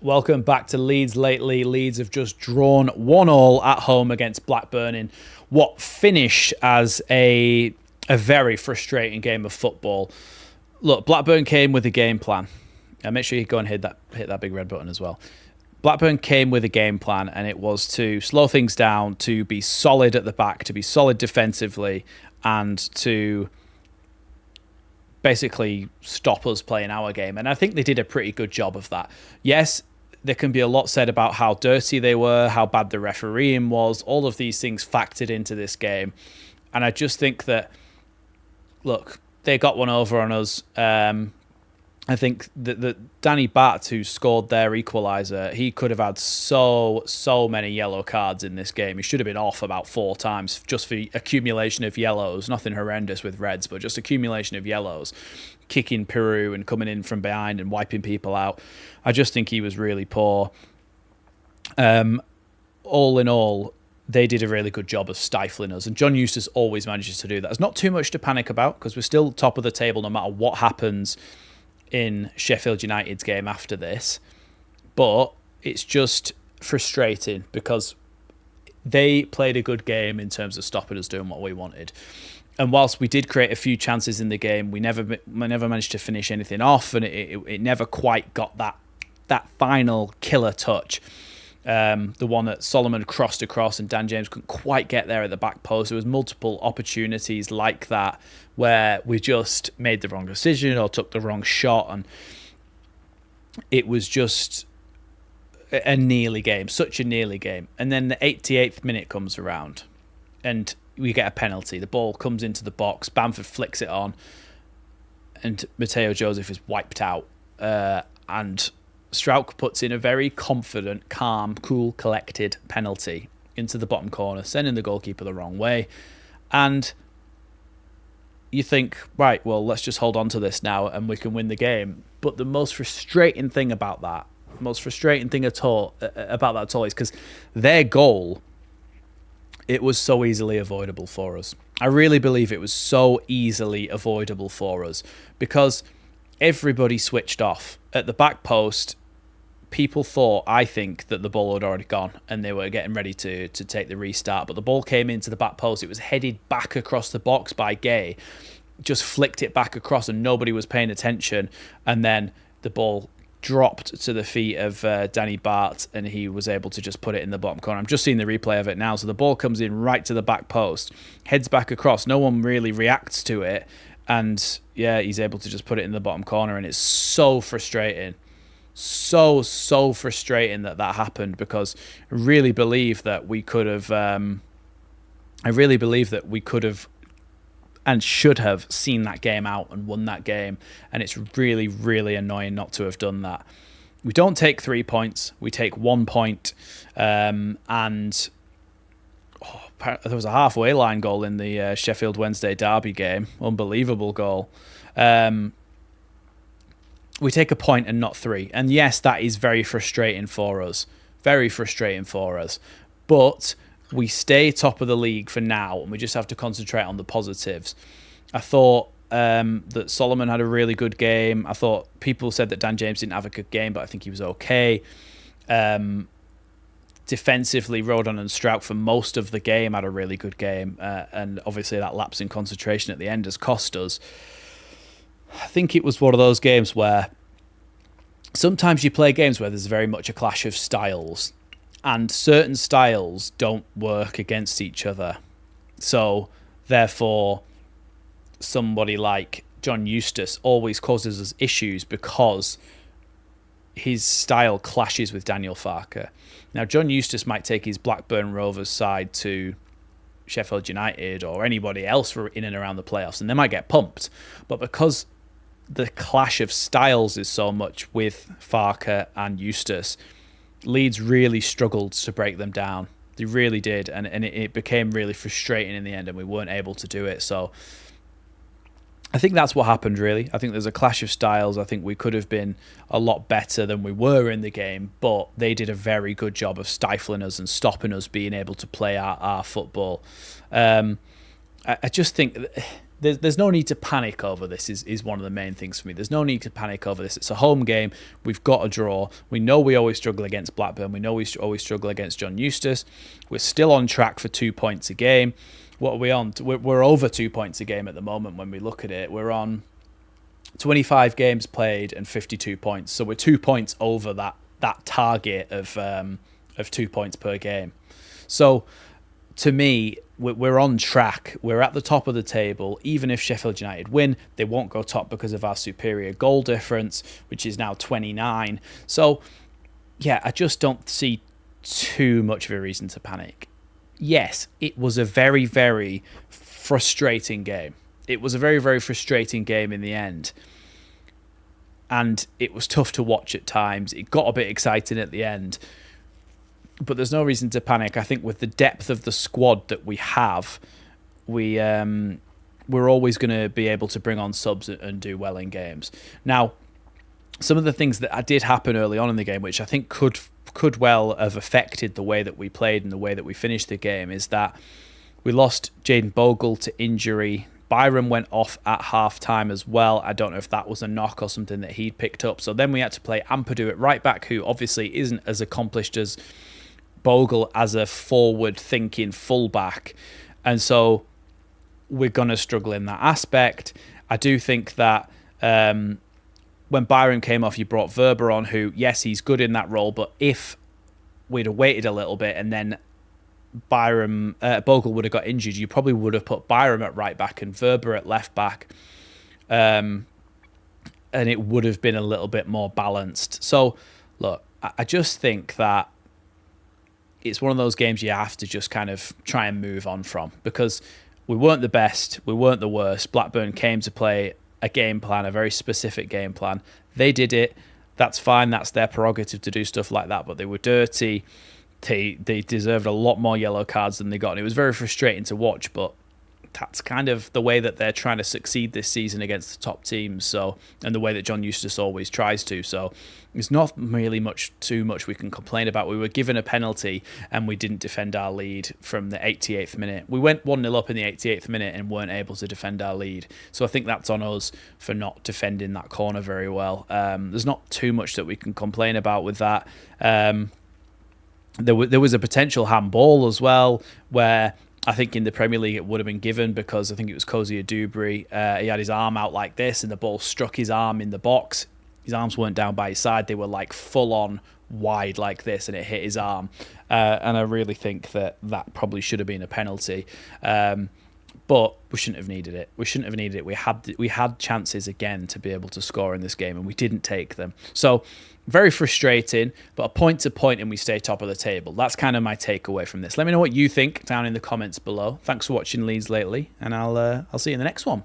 Welcome back to Leeds Lately. Leeds have just drawn 1-1 at home against Blackburn in what finished as a very frustrating game of football. Look, Blackburn came with a game plan. And make sure you go and hit that big red button as well. Blackburn came with a game plan, and it was to slow things down, to be solid at the back, to be solid defensively, and to basically stop us playing our game. And I think they did a pretty good job of that. Yes, there can be a lot said about how dirty they were, how bad the refereeing was. All of these things factored into this game. And I just think that, look, they got one over on us. I think that Danny Batth, who scored their equaliser, he could have had so many yellow cards in this game. He should have been off about 4 times just for accumulation of yellows. Nothing horrendous with reds, but just accumulation of yellows. Kicking Peru and coming in from behind and wiping people out. I just think he was really poor. All in all, they did a really good job of stifling us. And John Eustace always manages to do that. There's not too much to panic about because we're still top of the table no matter what happens in Sheffield United's game after this. But it's just frustrating because they played a good game in terms of stopping us doing what we wanted. And whilst we did create a few chances in the game, we never managed to finish anything off, and it never quite got that final killer touch. The one that Solomon crossed across and Dan James couldn't quite get there at the back post. There was multiple opportunities like that where we just made the wrong decision or took the wrong shot, and it was just a nearly game, such a nearly game. And then the 88th minute comes around and we get a penalty. The ball comes into the box, Bamford flicks it on, and Mateo Joseph is wiped out. And Strauch puts in a very confident, calm, cool, collected penalty into the bottom corner, sending the goalkeeper the wrong way. And you think, right, well, let's just hold on to this now and we can win the game. But the most frustrating thing about that, about that at all is because their goal, it was so easily avoidable for us. I really believe it was so easily avoidable for us because everybody switched off. At the back post, people thought, I think, that the ball had already gone and they were getting ready to take the restart. But the ball came into the back post. It was headed back across the box by Gay. Just flicked it back across and nobody was paying attention. And then the ball dropped to the feet of Danny Batth and he was able to just put it in the bottom corner. I'm just seeing the replay of it now. So the ball comes in right to the back post, heads back across. No one really reacts to it. And yeah, he's able to just put it in the bottom corner. And it's so frustrating. So frustrating that happened because I really believe that we could have and should have seen that game out and won that game. And it's really, really annoying not to have done that. We don't take 3 points. We take 1 point. And there was a halfway line goal in the Sheffield Wednesday derby game. Unbelievable goal. We take a point and not 3. And yes, that is very frustrating for us. Very frustrating for us. But we stay top of the league for now, and we just have to concentrate on the positives. I thought that Solomon had a really good game. I thought people said that Dan James didn't have a good game, but I think he was okay. Defensively, Rodon and Strauch for most of the game had a really good game, and obviously that lapse in concentration at the end has cost us. I think it was one of those games where sometimes you play games where there's very much a clash of styles, and certain styles don't work against each other. So, therefore, somebody like John Eustace always causes us issues because his style clashes with Daniel Farke. Now, John Eustace might take his Blackburn Rovers side to Sheffield United or anybody else for in and around the playoffs, and they might get pumped. But because the clash of styles is so much with Farke and Eustace, Leeds really struggled to break them down. They really did, and it became really frustrating in the end, and we weren't able to do it. So I think that's what happened, really. I think there's a clash of styles. I think we could have been a lot better than we were in the game, but they did a very good job of stifling us and stopping us being able to play our football. I just think there's no need to panic over this is one of the main things for me. There's no need to panic over this. It's a home game. We've got a draw. We know we always struggle against Blackburn. We know we always struggle against John Eustace. We're still on track for 2 points a game. What are we on? We're over 2 points a game at the moment when we look at it. We're on 25 games played and 52 points. So we're 2 points over that target of 2 points per game. So to me, we're on track. We're at the top of the table. Even if Sheffield United win, they won't go top because of our superior goal difference, which is now 29. So, yeah, I just don't see too much of a reason to panic. Yes, it was a very, very frustrating game. It was a very, very frustrating game in the end. And it was tough to watch at times. It got a bit exciting at the end. But there's no reason to panic. I think with the depth of the squad that we have, we're always going to be able to bring on subs and do well in games. Now, some of the things that did happen early on in the game, which I think could well have affected the way that we played and the way that we finished the game, is that we lost Jayden Bogle to injury. Byram went off at half-time as well. I don't know if that was a knock or something that he'd picked up. So then we had to play Ampadu at right back, who obviously isn't as accomplished as Bogle as a forward-thinking fullback. And so we're going to struggle in that aspect. I do think that when Byram came off, you brought Verber on, who, yes, he's good in that role, but if we'd have waited a little bit and then Bogle would have got injured, you probably would have put Byram at right back and Verber at left back. And it would have been a little bit more balanced. So, look, I just think that it's one of those games you have to just kind of try and move on from, because we weren't the best, we weren't the worst. Blackburn came to play a game plan, a very specific game plan. They did it. That's fine. That's their prerogative to do stuff like that, but they were dirty. They deserved a lot more yellow cards than they got, and it was very frustrating to watch, but that's kind of the way that they're trying to succeed this season against the top teams. So, and the way that John Eustace always tries to. So it's not really too much we can complain about. We were given a penalty and we didn't defend our lead from the 88th minute. We went 1-0 up in the 88th minute and weren't able to defend our lead. So I think that's on us for not defending that corner very well. There's not too much that we can complain about with that. There was a potential handball as well, where I think in the Premier League it would have been given, because I think it was Cozier Dubry. He had his arm out like this and the ball struck his arm in the box. His arms weren't down by his side. They were like full on wide like this, and it hit his arm. And I really think that probably should have been a penalty. But we shouldn't have needed it. We had chances again to be able to score in this game, and we didn't take them. So very frustrating, but a point to point and we stay top of the table. That's kind of my takeaway from this. Let me know what you think down in the comments below. Thanks for watching Leeds Lately, and I'll see you in the next one.